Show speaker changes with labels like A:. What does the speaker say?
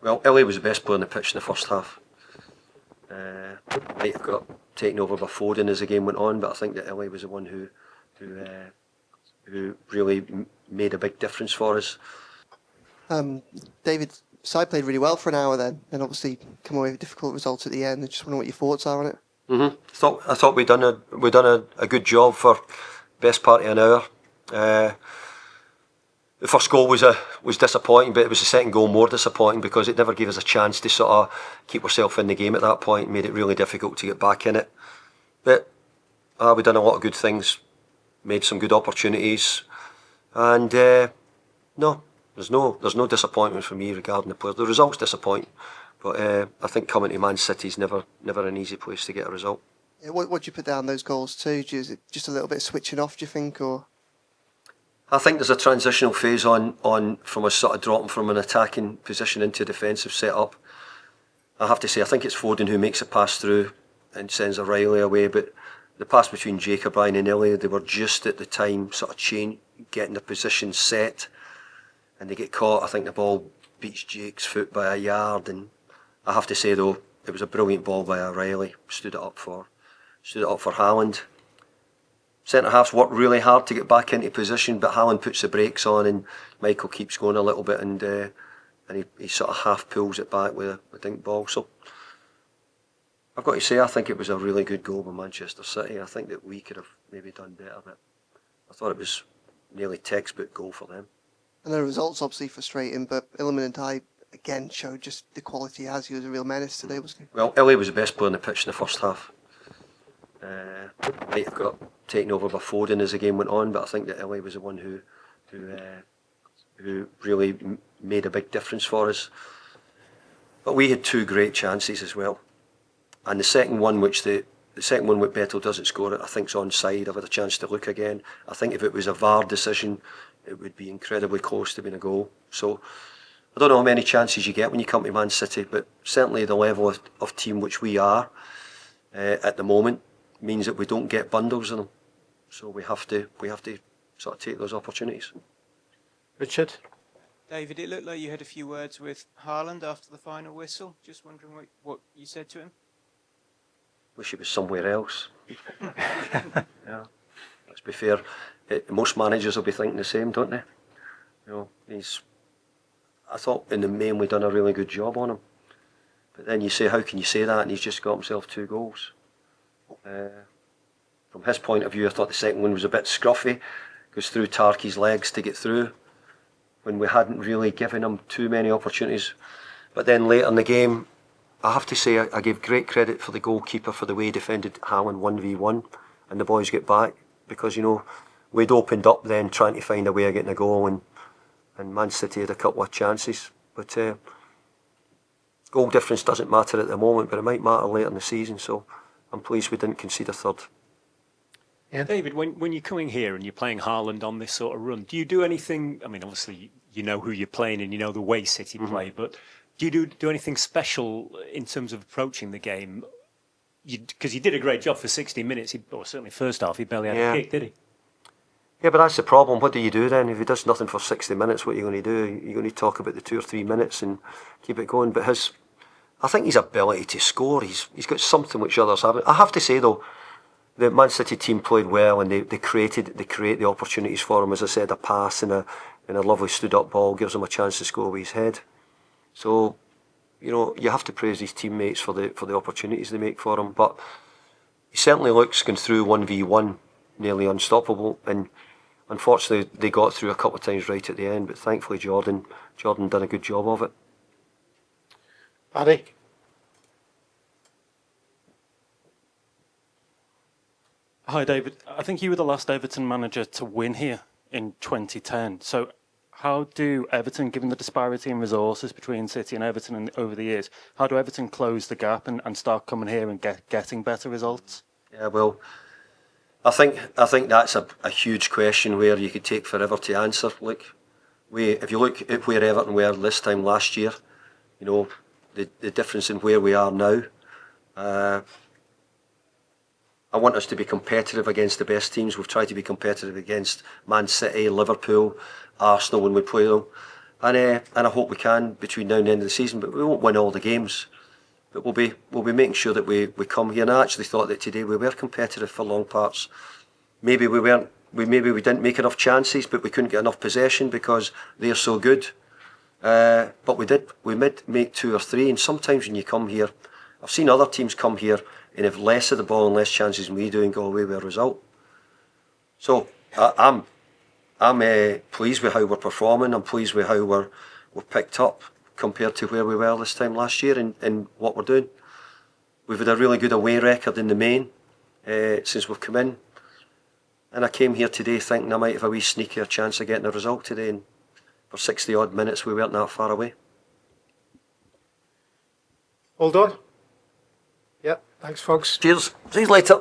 A: Well, Illy was the best player on the pitch in the first half. Might have got taken over by Foden as the game went on, but I think that Illy was the one who really made a big difference for us.
B: David, side played really well for an hour then, and obviously come away with difficult results at the end. I just wonder what your thoughts are on it.
A: I thought we'd done a good job for best part of an hour. The first goal was disappointing, but it was the second goal more disappointing because it never gave us a chance to sort of keep ourselves in the game at that point. Made it really difficult to get back in it. But we've done a lot of good things, made some good opportunities, and no, there's no disappointment for me regarding the players. The results disappoint, but I think coming to Man City is never an easy place to get a result.
B: Yeah, what do you put down those goals to? Is it just a little bit of switching off, do you think, or?
A: I think there's a transitional phase on from us sort of dropping from an attacking position into a defensive set-up. I have to say, I think it's Foden who makes a pass through and sends O'Reilly away, but the pass between Jacob Ryan and Ilya, they were just at the time sort of getting the position set, and they get caught. I think the ball beats Jake's foot by a yard, and I have to say though, it was a brilliant ball by O'Reilly. Stood it up for Haaland. Centre halves worked really hard to get back into position, but Haaland puts the brakes on, and Michael keeps going a little bit, and he sort of half pulls it back with a dink ball. So I've got to say, I think it was a really good goal by Manchester City. I think that we could have maybe done better, but I thought it was nearly textbook goal for them.
B: And the results obviously frustrating, but Iliman Ndiaye again showed just the quality he has. He was a real menace today, wasn't he?
A: Well, Illy was the best player on the pitch in the first half. Might have got taken over by Foden as the game went on, but I think that Illy was the one who really made a big difference for us. But we had two great chances as well, and the second one with Beto doesn't score it, I think's onside. I've had a chance to look again. I think if it was a VAR decision, it would be incredibly close to being a goal. So I don't know how many chances you get when you come to Man City, but certainly the level of team which we are at the moment means that we don't get bundles of them. So we have to sort of take those opportunities.
C: Richard?
D: David, it looked like you had a few words with Haaland after the final whistle. Just wondering what you said to him.
A: Wish he was somewhere else. Yeah, let's be fair. Most managers will be thinking the same, don't they? You know, I thought in the main we'd done a really good job on him. But then you say, how can you say that? And he's just got himself 2 goals. From his point of view, I thought the second one was a bit scruffy. Goes through Tarky's legs to get through when we hadn't really given him too many opportunities. But then later in the game, I have to say I gave great credit for the goalkeeper for the way he defended Haaland 1v1 and the boys get back, because you know we'd opened up then trying to find a way of getting a goal, and Man City had a couple of chances. But goal difference doesn't matter at the moment, but it might matter later in the season, so I'm pleased we didn't concede a third.
C: Yeah.
E: David, when you're coming here and you're playing Haaland on this sort of run, do you do anything? I mean, obviously you know who you're playing and you know the way City play, but do you do anything special in terms of approaching the game? Because you did a great job for 60 minutes, or certainly first half, he barely had a kick, did he?
A: Yeah, but that's the problem. What do you do then? If he does nothing for 60 minutes, what are you going to do? You're going to talk about the 2 or 3 minutes and keep it going. But I think his ability to score, he's got something which others haven't. I have to say though, the Man City team played well, and they create the opportunities for him. As I said, a pass and a lovely stood up ball gives him a chance to score with his head. So, you know, you have to praise his teammates for the opportunities they make for him. But he certainly looks going through 1v1 nearly unstoppable, and unfortunately they got through a couple of times right at the end. But thankfully Jordan done a good job of it.
C: Paddy?
F: Hi David, I think you were the last Everton manager to win here in 2010. So how do Everton, given the disparity in resources between City and Everton over the years, how do Everton close the gap and start coming here and getting better results?
A: Yeah, well, I think that's a huge question where you could take forever to answer. Look, if you look at where Everton were this time last year, you know, the difference in where we are now. I want us to be competitive against the best teams. We've tried to be competitive against Man City, Liverpool, Arsenal when we play them. and I hope we can between now and the end of the season. But we won't win all the games. But we'll be making sure that we come here. And I actually thought that today we were competitive for long parts. Maybe we weren't. Maybe we didn't make enough chances, but we couldn't get enough possession because they're so good. But we did. We did make 2 or 3. And sometimes when you come here, I've seen other teams come here and have less of the ball and less chances than we do and go away with a result. So I'm pleased with how we're performing. I'm pleased with how we're picked up compared to where we were this time last year in what we're doing. We've had a really good away record in the main since we've come in. And I came here today thinking I might have a wee sneakier chance of getting a result today. And for 60 odd minutes we weren't that far away.
C: All done? Yep. Thanks, folks.
A: Cheers. See you later.